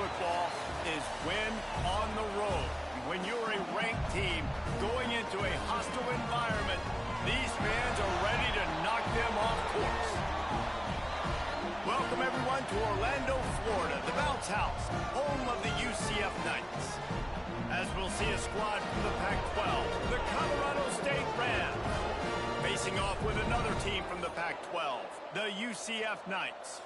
football is win on the road. When you're a ranked team going into a hostile environment, these fans are ready to knock them off course. Welcome, everyone, to Orlando, Florida, the Bounce House, home of the UCF Knights. As we'll see a squad from the Pac-12, the Colorado State Rams, facing off with another team from the Pac-12, the UCF Knights.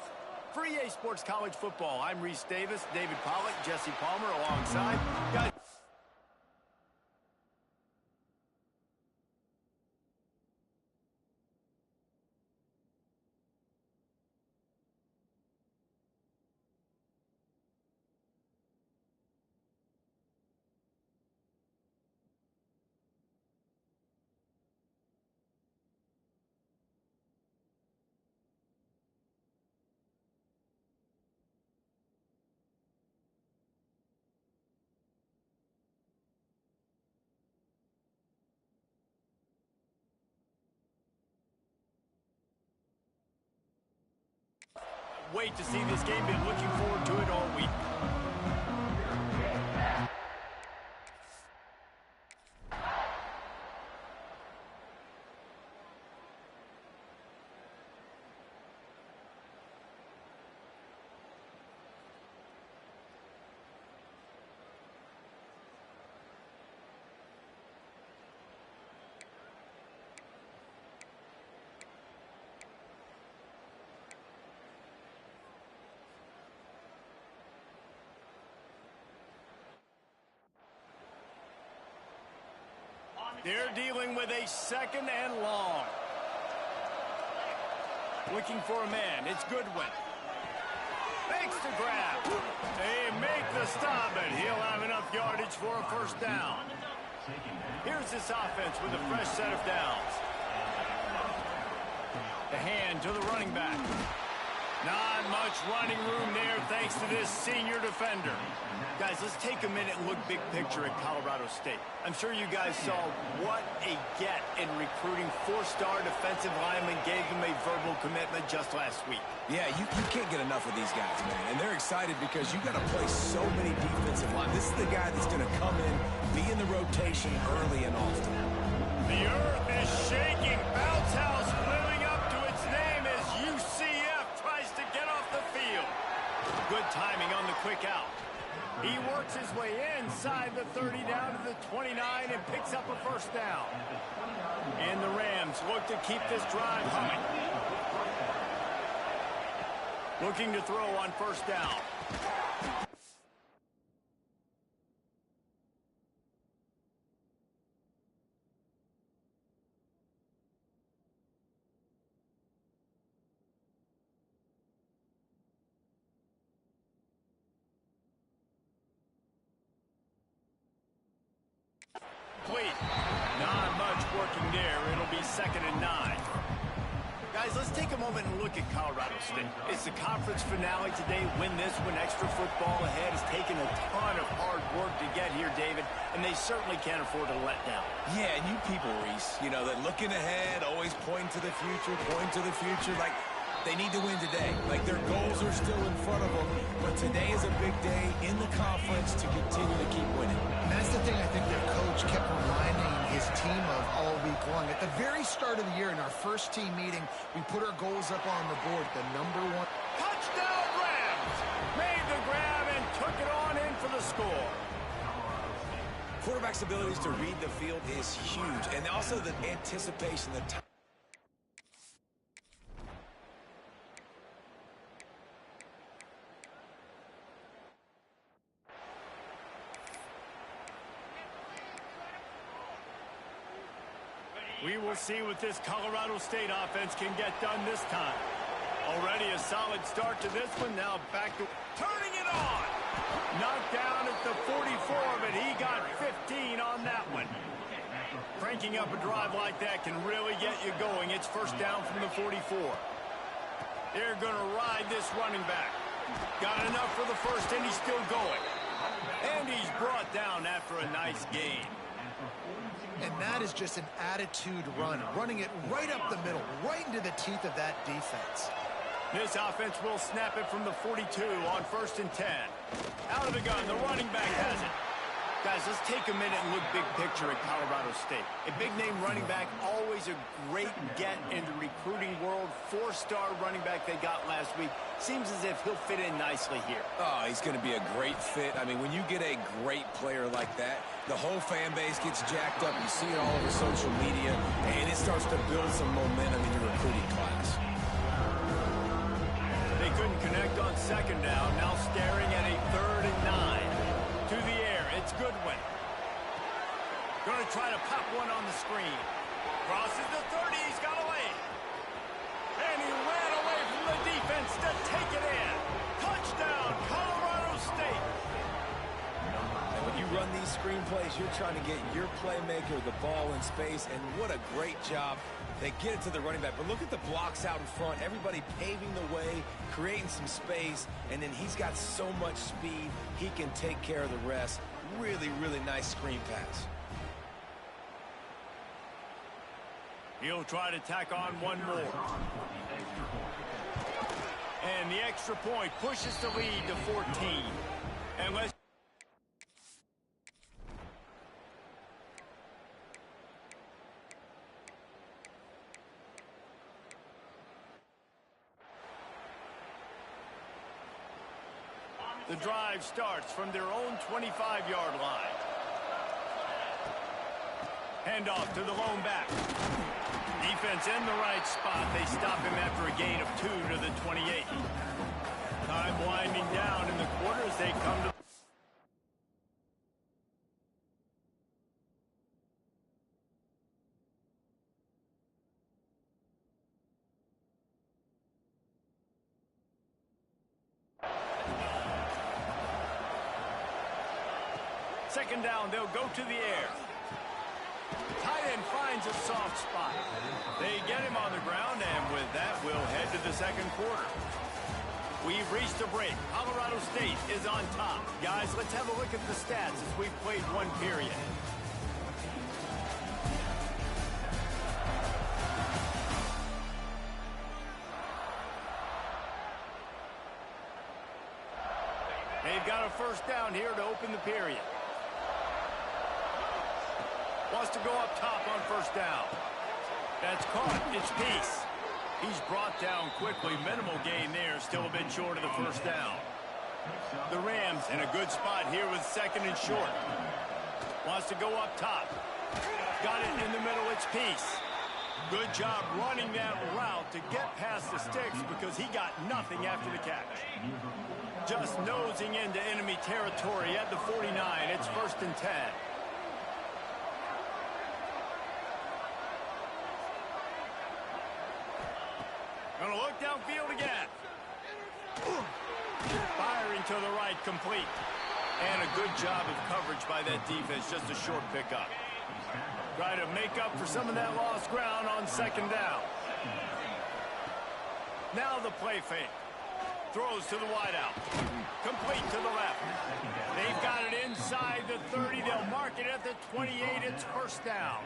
For EA Sports College Football, I'm Reese Davis, David Pollack, Jesse Palmer alongside. Guys, wait to see this game. Been looking forward to it all week. They're dealing with a second and long. Looking for a man. It's Goodwin. Makes the grab. They make the stop, and he'll have enough yardage for a first down. Here's this offense with a fresh set of downs. The hand to the running back. Not much running room there thanks to this senior defender. Guys, let's take a minute and look big picture at Colorado State. I'm sure you guys saw what a get in recruiting. Four-star defensive linemen gave them a verbal commitment just last week. Yeah, you can't get enough of these guys, man. And they're excited because you got to play so many defensive line. This is the guy that's going to come in, be in the rotation early and often. The earth is shaking. Bounce House living up to its name as UCF tries to get off the field. Good timing on the quick out. He works his way inside the 30 down to the 29 and picks up a first down. And the Rams look to keep this drive humming. Looking to throw on first down. Not much working there. It'll be 2nd and 9. Guys, let's take a moment and look at Colorado State. It's the conference finale today. Win this one. Extra football ahead. Has taken a ton of hard work to get here, David, and they certainly can't afford to let down. Yeah, and you people, Reese, you know, they're looking ahead, always pointing to the future, Like, they need to win today. Like, their goals are still in front of them, but today is a big day in the conference to continue to keep winning. And that's the thing I think their coach kept reminding his team of all week long. At the very start of the year, in our first team meeting, we put our goals up on the board. The #1. Touchdown Rams! Made the grab and took it on in for the score. Quarterback's abilities to read the field is huge, and also the anticipation, the time. We will see what this Colorado State offense can get done this time. Already a solid start to this one. Now back to turning it on. Knocked down at the 44, but he got 15 on that one. Cranking up a drive like that can really get you going. It's first down from the 44. They're going to ride this running back. Got enough for the first, and he's still going. And he's brought down after a nice gain. And that is just an attitude run, running it right up the middle, right into the teeth of that defense. This offense will snap it from the 42 on 1st and 10. Out of the gun, the running back has it. Guys, let's take a minute and look big picture at Colorado State. A big-name running back, always a great get in the recruiting world. 4-star running back they got last week. Seems as if he'll fit in nicely here. Oh, he's going to be a great fit. I mean, when you get a great player like that, the whole fan base gets jacked up. You see it all over social media, and it starts to build some momentum in your recruiting class. They couldn't connect on 2nd down. Now staring at a 3rd and 9. To the air, it's Goodwin. Going to try to pop one on the screen. Crosses the 30, he's got away. And he ran away from the defense to take it in. Touchdown, Colorado State. And when you run these screenplays, you're trying to get your playmaker the ball in space, and what a great job. They get it to the running back, but look at the blocks out in front. Everybody paving the way, creating some space, and then he's got so much speed, he can take care of the rest. Really, really nice screen pass. He'll try to tack on one more. And the extra point pushes the lead to 14. And let's the drive starts from their own 25-yard line. Handoff to the lone back. Defense in the right spot. They stop him after a gain of 2 to the 28. Time winding down in the quarter as they come to... Second down, they'll go to the air. Tight end finds a soft spot. They get him on the ground, and with that, we'll head to the 2nd quarter. We've reached a break. Colorado State is on top. Guys, let's have a look at the stats as we've played one period. They've got a 1st down here to open the period. Wants to go up top on 1st down. That's caught. It's Peace. He's brought down quickly. Minimal gain there. Still a bit short of the 1st down. The Rams in a good spot here with 2nd and short. Wants to go up top. Got it in the middle. It's Peace. Good job running that route to get past the sticks because he got nothing after the catch. Just nosing into enemy territory at the 49. It's 1st and 10. Going to look downfield again. Firing to the right, complete. And a good job of coverage by that defense, just a short pickup. Try to make up for some of that lost ground on 2nd down. Now the play fake. Throws to the wideout. Complete to the left. They've got it inside the 30. They'll mark it at the 28. It's 1st down.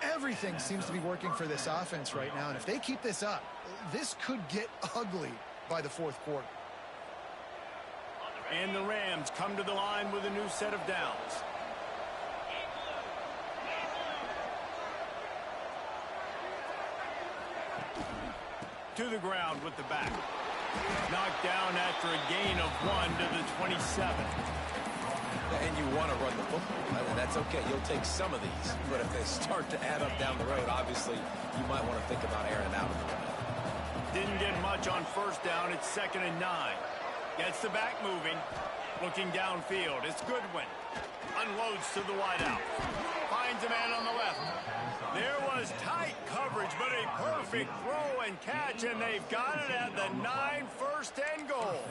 Everything seems to be working for this offense right now, and if they keep this up, this could get ugly by the 4th quarter. And the Rams come to the line with a new set of downs. To the ground with the back. Knocked down after a gain of 1 to the 27. And you want to run the football. I mean, that's okay. You'll take some of these. But if they start to add up down the road, obviously, you might want to think about airing out of the run. Didn't get much on 1st down. It's 2nd and 9. Gets the back moving. Looking downfield. It's Goodwin. Unloads to the wideout. Finds a man on the left. There was tight coverage, but a perfect throw and catch, and they've got it at the 9, 1st and goal.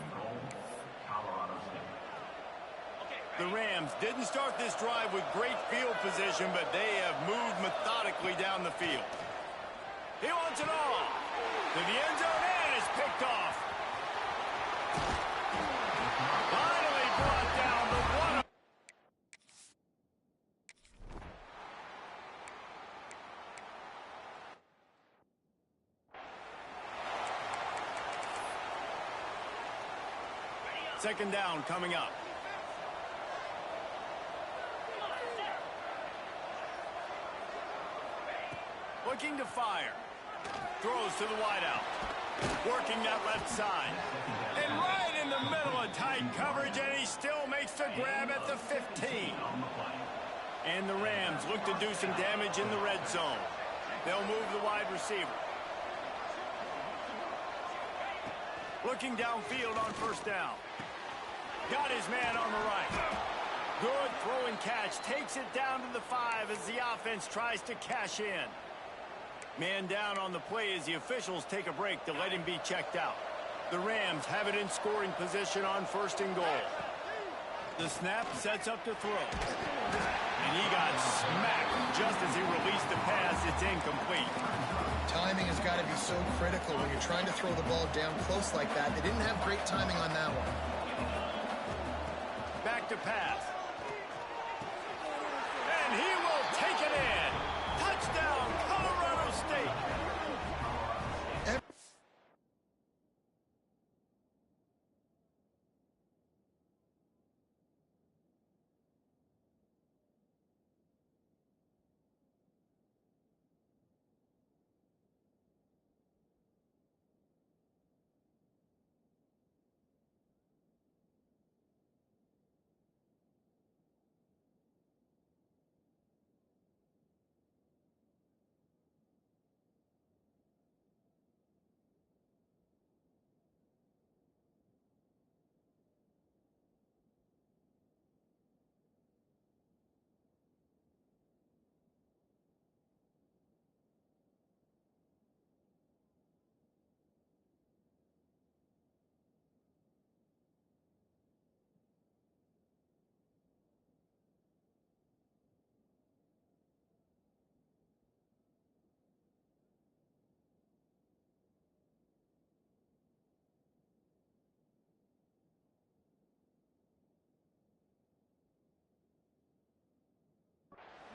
The Rams didn't start this drive with great field position, but they have moved methodically down the field. He wants it all. To the end zone, and it's picked off. Finally brought down the one. Second down coming up. Looking to fire. Throws to the wideout. Working that left side. And right in the middle of tight coverage, and he still makes the grab at the 15. And the Rams look to do some damage in the red zone. They'll move the wide receiver. Looking downfield on first down. Got his man on the right. Good throw and catch. Takes it down to the 5 as the offense tries to cash in. Man down on the play as the officials take a break to let him be checked out. The Rams have it in scoring position on first and goal. The snap sets up to throw. And he got smacked just as he released the pass. It's incomplete. Timing has got to be so critical when you're trying to throw the ball down close like that. They didn't have great timing on that one. Back to pass. And he will take it in. Touchdown, Colorado State.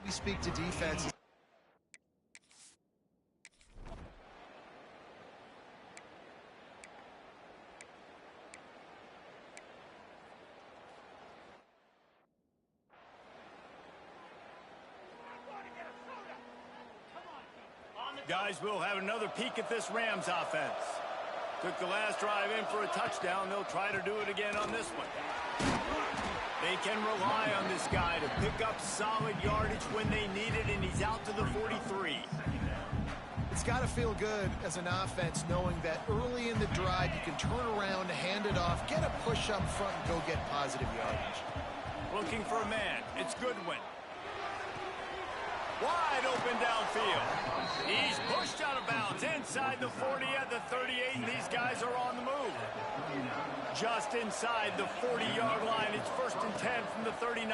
We speak to defense. Guys, we'll have another peek at this Rams offense. Took the last drive in for a touchdown. They'll try to do it again on this one. They can rely on this guy to pick up solid yardage when they need it, and he's out to the 43. It's got to feel good as an offense knowing that early in the drive you can turn around, hand it off, get a push up front, and go get positive yardage. Looking for a man. It's Goodwin. Wide open downfield. He's pushed out of bounds inside the 40 at the 38, and these guys are on the move. Just inside the 40-yard line. It's 1st and 10 from the 39.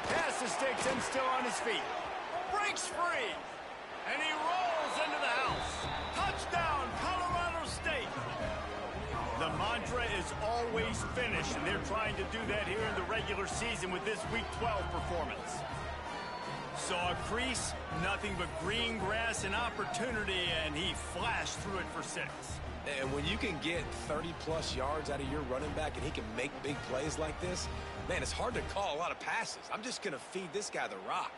Pass the sticks and still on his feet. Breaks free. And he rolls into the house. Touchdown, Colorado State. The mantra is always finish, and they're trying to do that here in the regular season with this Week 12 performance. Saw a crease, nothing but green grass and opportunity, and he flashed through it for 6. And when you can get 30-plus yards out of your running back and he can make big plays like this, man, it's hard to call a lot of passes. I'm just going to feed this guy the rock.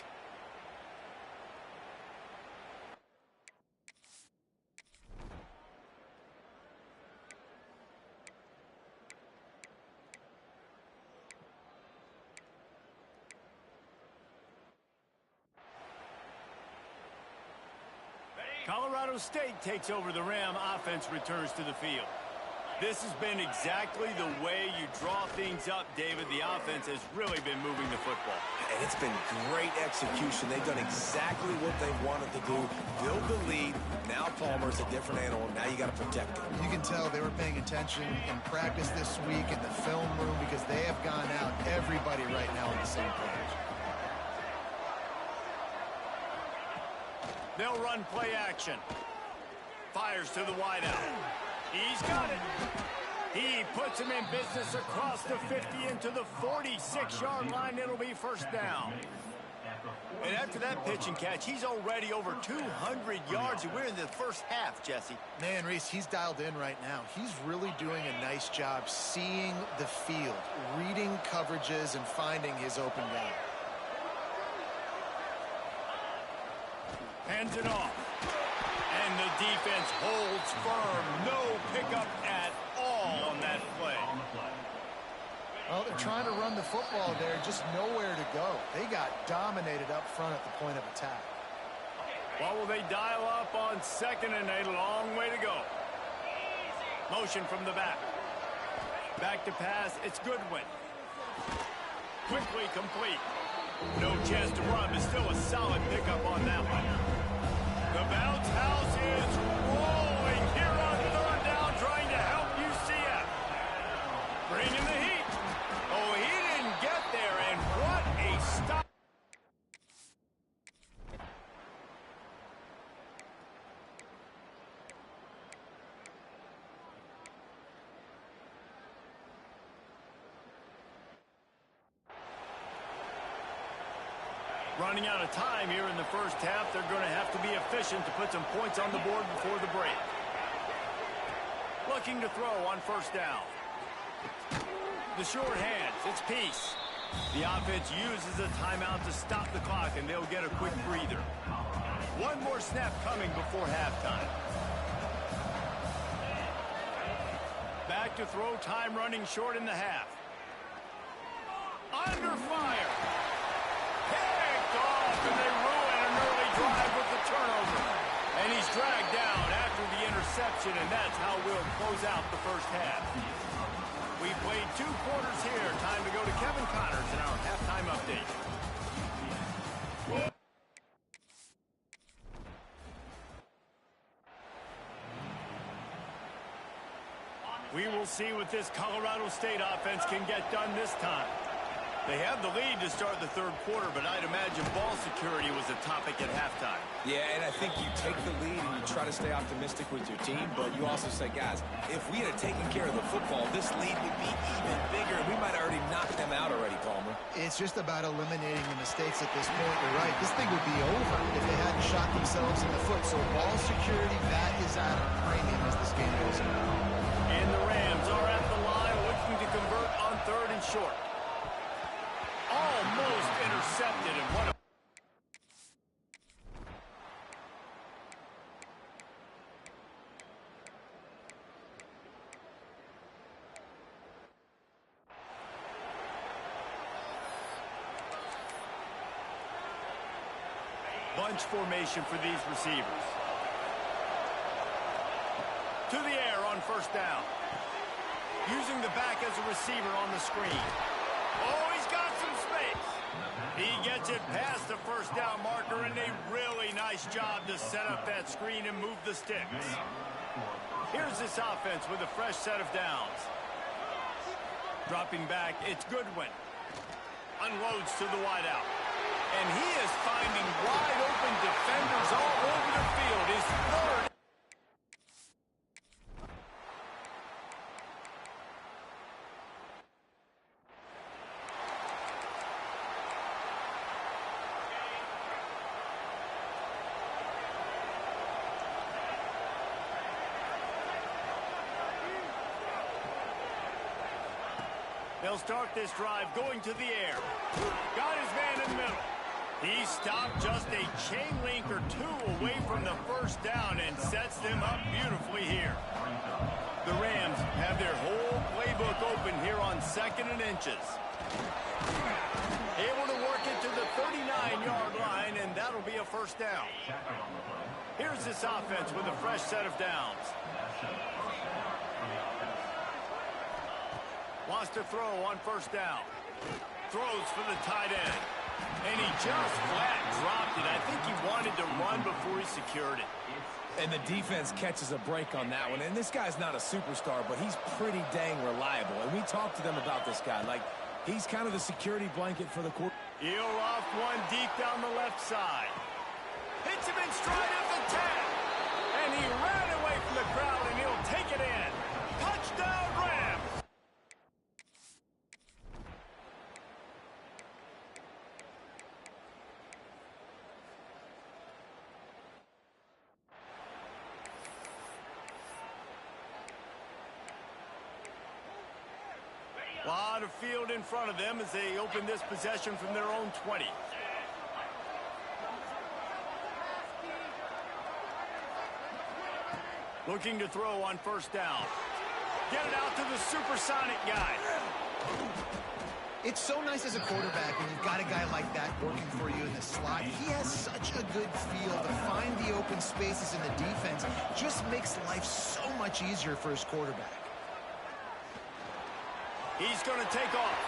Colorado State takes over. The Ram offense returns to the field. This has been exactly the way you draw things up, David. The offense has really been moving the football. And it's been great execution. They've done exactly what they wanted to do. Build the lead. Now Palmer's a different animal. Now you got to protect him. You can tell they were paying attention in practice this week in the film room because they have gone out, everybody right now on the same page. They'll run play action. Fires to the wideout. He's got it. He puts him in business across the 50 into the 46-yard line. It'll be 1st down. And after that pitch and catch, he's already over 200 yards, and we're in the first half, Jesse. Man, Reese, he's dialed in right now. He's really doing a nice job seeing the field, reading coverages, and finding his open guy. Hands it off. And the defense holds firm. No pickup at all on that play. Well, they're trying to run the football there, just nowhere to go. They got dominated up front at the point of attack. Well, will they dial up on second and a long way to go? Motion from the back. Back to pass. It's Goodwin. Quickly complete. No chance to run, but still a solid pickup on that one. The bounce house is rolling here on third down, trying to help UCF. Bringing the heat. Oh, he didn't get there, and what a stop. Running out of time here in the first half. They're going to have to be efficient to put some points on the board before the break. Looking to throw on first down. The short hands, it's Peace. The offense uses a timeout to stop the clock, and they'll get a quick breather. One more snap coming before halftime. Back to throw, time running short in the half. Under fire. Picked off, and they ruin an early drive with the turnover. And he's dragged down after the interception, and that's how we'll close out the first half. We played 2 quarters here. Time to go to Kevin Connors in our halftime update. We will see what this Colorado State offense can get done this time. They have the lead to start the third quarter, but I'd imagine ball security was a topic at halftime. Yeah, and I think you take the lead and you try to stay optimistic with your team, but you also say, guys, if we had taken care of the football, this lead would be even bigger. We might have already knocked them out already, Palmer. It's just about eliminating the mistakes at this point. You're right. This thing would be over if they hadn't shot themselves in the foot. So ball security, that is at a premium as this game goes on. And the Rams are at the line looking to convert on third and short. Almost intercepted, and what a... bunch formation for these receivers. To the air on first down. Using the back as a receiver on the screen. Oh, he's got some space. He gets it past the first down marker, and a really nice job to set up that screen and move the sticks. Here's this offense with a fresh set of downs. Dropping back, it's Goodwin. Unloads to the wideout. And he is finding wide open defenders all over the field. His third. They'll start this drive going to the air. Got his man in the middle. He stopped just a chain link or 2 away from the first down and sets them up beautifully here. The Rams have their whole playbook open here on second and inches. Able to work it to the 39-yard line, and that'll be a first down. Here's this offense with a fresh set of downs. Wants to throw on first down. Throws for the tight end. And he just flat dropped it. I think he wanted to run before he secured it. And the defense catches a break on that one. And this guy's not a superstar, but he's pretty dang reliable. And we talked to them about this guy. Like, he's kind of the security blanket for the quarter. He'll off one deep down the left side. Hits him in stride at the 10. And he ran away from the crowd, and he'll take it in. Touchdown, Rams! A lot of field in front of them as they open this possession from their own 20. Looking to throw on first down. Get it out to the supersonic guy. It's so nice as a quarterback when you've got a guy like that working for you in the slot. He has such a good feel to find the open spaces in the defense. Just makes life so much easier for his quarterback. He's going to take off.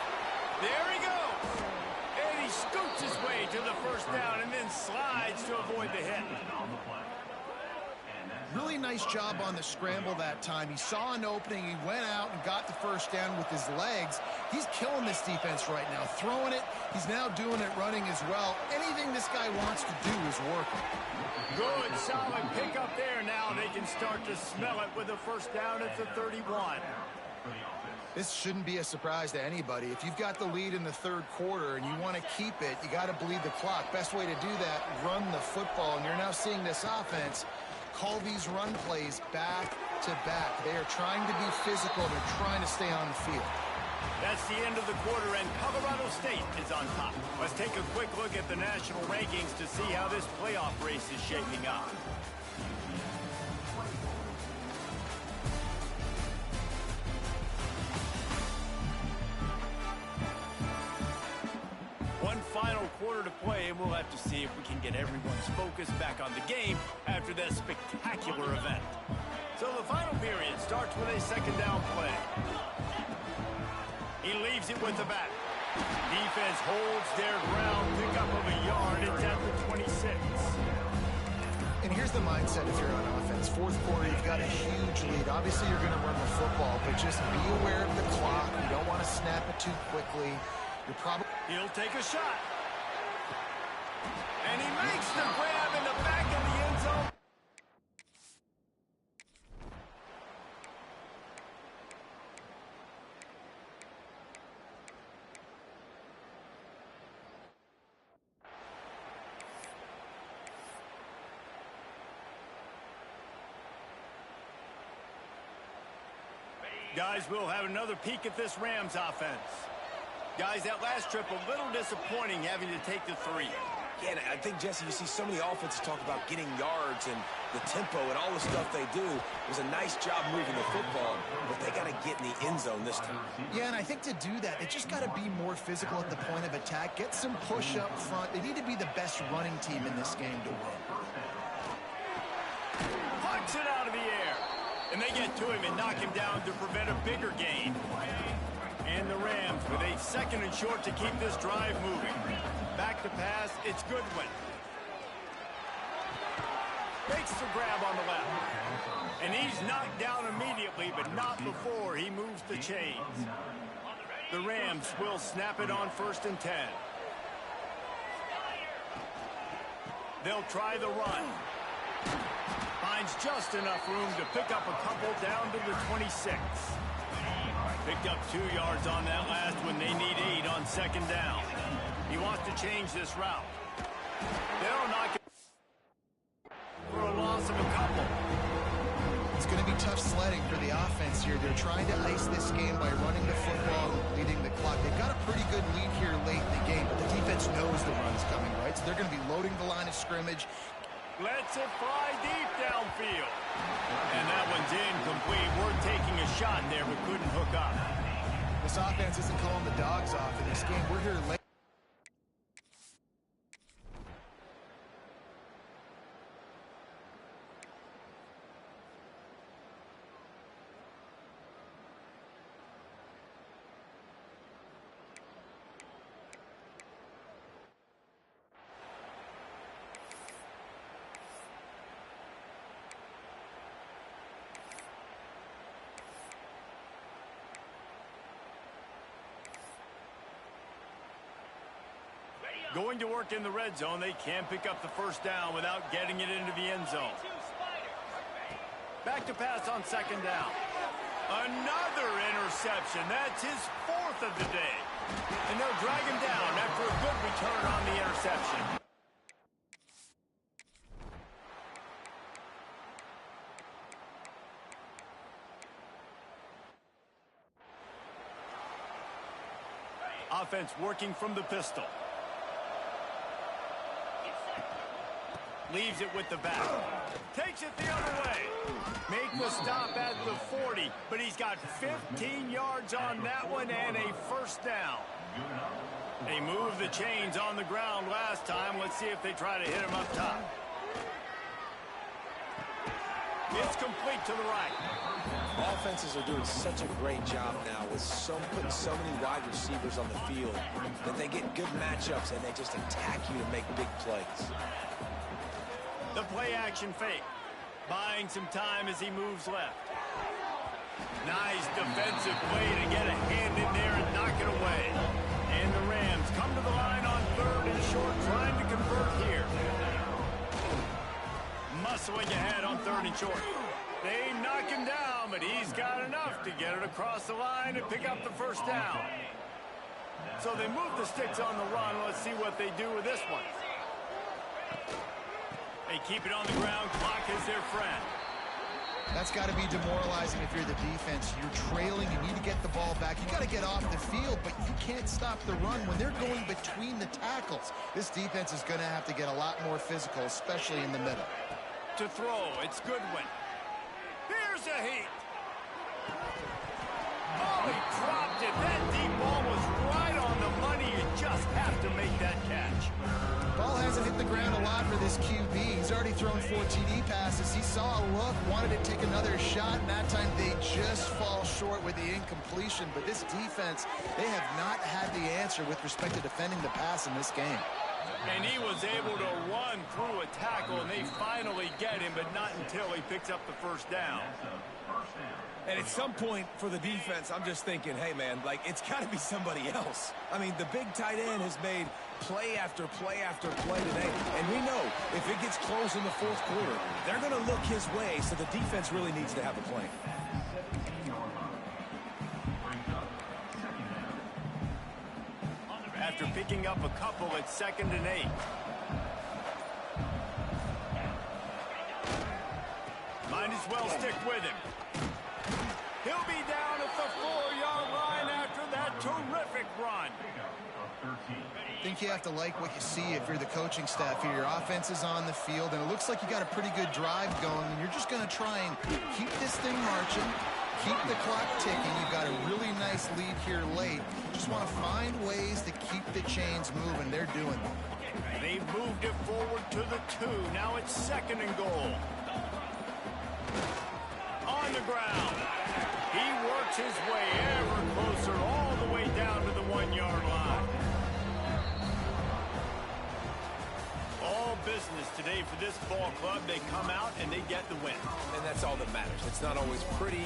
There he goes. And he scoots his way to the first down and then slides to avoid the hit. Really nice job on the scramble that time. He saw an opening, he went out and got the first down with his legs. He's killing this defense right now, throwing it. He's now doing it running as well. Anything this guy wants to do is working. Good, solid pickup there. Now they can start to smell it with a first down at the 31. This shouldn't be a surprise to anybody. If you've got the lead in the third quarter and you want to keep it, you got to bleed the clock. Best way to do that, run the football. And you're now seeing this offense call these run plays back to back. They are trying to be physical. They're trying to stay on the field. That's the end of the quarter, and Colorado State is on top. Let's take a quick look at the national rankings to see how this playoff race is shaping up. One final quarter to play, and we'll have to see if we can get everyone's focus back on the game after that spectacular event. So the final period starts with a second down play. He leaves it with the back. Defense holds their ground, pick up of a yard. It's at the 26. And here's the mindset if you're on offense. Fourth quarter, you've got a huge lead. Obviously, you're going to run the football, but just be aware of the clock. You don't want to snap it too quickly. He'll take a shot. And he makes the grab in the back of the end zone. Guys, we'll have another peek at this Rams offense. Guys, that last trip, a little disappointing having to take the 3. Yeah, and I think, Jesse, you see so many offenses talk about getting yards and the tempo and all the stuff they do. It was a nice job moving the football, but they got to get in the end zone this time. Yeah, and I think to do that, they just got to be more physical at the point of attack, get some push up front. They need to be the best running team in this game to win. Punts it out of the air. And they get to him and knock him down to prevent a bigger gain. And the Rams with a second and short to keep this drive moving. Back to pass, it's Goodwin. Makes the grab on the left. And he's knocked down immediately, but not before he moves the chains. The Rams will snap it on 1st and 10. They'll try the run. Finds just enough room to pick up a couple down to the 26. Picked up 2 yards on that last one. They need 8 on second down. He wants to change this route. They'll knock it for a loss of a couple. It's going to be tough sledding for the offense here. They're trying to ice this game by running the football and leading the clock. They've got a pretty good lead here late in the game, but the defense knows the run's coming, right? So they're going to be loading the line of scrimmage. Lets it fly deep downfield. And that one's incomplete. We're taking a shot there, but couldn't hook up. This offense isn't calling the dogs off in this game. We're here late. Going to work in the red zone. They can't pick up the first down without getting it into the end zone. Back to pass on second down. Another interception. That's his 4th of the day. And they'll drag him down after a good return on the interception. Offense working from the pistol. Leaves it with the back. Takes it the other way. Make the stop at the 40, but he's got 15 yards on that one and a first down. They moved the chains on the ground last time. Let's see if they try to hit him up top. It's complete to the right. Offenses are doing such a great job now with putting so many wide receivers on the field that they get good matchups and they just attack you to make big plays. The play action fake. Buying some time as he moves left. Nice defensive play to get a hand in there and knock it away. And the Rams come to the line on 3rd and short, trying to convert here. Muscling ahead on 3rd and short. They knock him down, but he's got enough to get it across the line and pick up the first down. So they move the sticks on the run. Let's see what they do with this one. They keep it on the ground. Clock is their friend. That's got to be demoralizing if you're the defense. You're trailing. You need to get the ball back. You got to get off the field, but you can't stop the run when they're going between the tackles. This defense is going to have to get a lot more physical, especially in the middle. To throw, it's Goodwin. Here's a heat. Oh, he dropped it. That deep ball was right on the money. You just have to make that catch. Ball hasn't hit the ground a lot for this QB. He's already thrown 4 TD passes. He saw a look, wanted to take another shot, and that time they just fall short with the incompletion. But this defense, they have not had the answer with respect to defending the pass in this game. And he was able to run through a tackle, and they finally get him, but not until he picks up the first down. And at some point for the defense, I'm just thinking, hey, man, like, it's got to be somebody else. I mean, the big tight end has made play after play after play today. And we know if it gets close in the 4th quarter, they're going to look his way, so the defense really needs to have a plan. After picking up a couple at 2nd and 8. Might as well stick with him. He'll be down at the 4-yard line after that terrific run. I think you have to like what you see if you're the coaching staff here. Your offense is on the field, and it looks like you got a pretty good drive going, and you're just going to try and keep this thing marching, keep the clock ticking. You've got a really nice lead here late. Just want to find ways to keep the chains moving. They're doing it. They've moved it forward to the 2. Now it's 2nd and goal. On the ground. He works his way ever closer all the way down to the 1-yard line. All business today for this ball club. They come out and they get the win. And that's all that matters. It's not always pretty.